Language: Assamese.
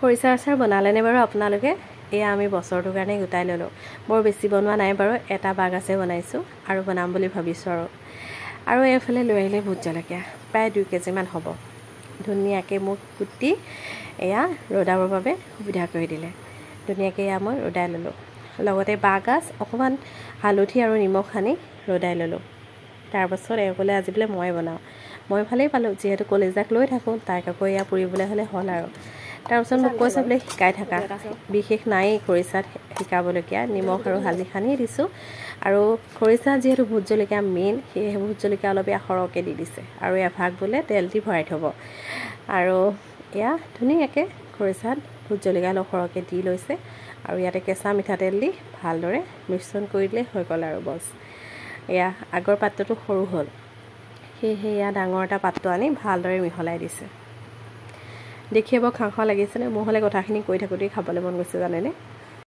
খৰিচা আচাৰ বনালেনে বাৰু আপোনালোকে? এয়া আমি বছৰটোৰ কাৰণে গোটাই ল'লোঁ। বৰ বেছি বনোৱা নাই বাৰু, এটা বাগ আছে বনাইছোঁ আৰু বনাম বুলি ভাবিছোঁ আৰু এইফালে লৈ আহিলে ভোট জলকীয়া, প্ৰায় 2 কেজিমান হ'ব। ধুনীয়াকৈ মোক কুটি এয়া ৰ'দাবৰ বাবে সুবিধা কৰি দিলে। ধুনীয়াকৈ এয়া মই ৰ'দাই ল'লোঁ। লগতে বাঁহগাজ অকণমান হালধি আৰু নিমখ সানি ৰ'দাই ল'লোঁ। তাৰপাছত ক'লে আজি বোলে মই বনাওঁ। মই ভালেই পালোঁ, যিহেতু কলিজাক লৈ থাকোঁ, তাইক আকৌ এয়া পুৰিবলৈ হ'লে হ'ল আৰু। তাৰপিছত মোক কৈছে বোলে শিকাই থাকা, বিশেষ নায়েই খৰিচাত শিকাবলগীয়া, নিমখ আৰু হালধি সানি দিছোঁ। আৰু খৰিচা যিহেতু ভোট জলকীয়া মেইন, সেয়েহে ভোট জলকীয়া অলপ সৰহকৈ দি দিছে আৰু এভাগ বোলে তেল দি ভৰাই থ'ব। আৰু এয়া ধুনীয়াকৈ খৰিচাত ভোট জলকীয়া অলপ সৰহকৈ দি লৈছে আৰু ইয়াতে কেঁচা মিঠাতেল দি ভালদৰে মিশ্ৰণ কৰি দিলে হৈ গ'ল আৰু বছ। এয়া আগৰ পাত্ৰটো সৰু হ'ল, সেয়েহে এয়া ডাঙৰ এটা পাত্ৰ আনি ভালদৰে মিহলাই দিছে। দেখিব খাওঁ খাওঁ লাগিছেনে? মোৰ হ'লে কথাখিনি কৈ থাকোঁতেই খাবলৈ মন গৈছে জানেনে?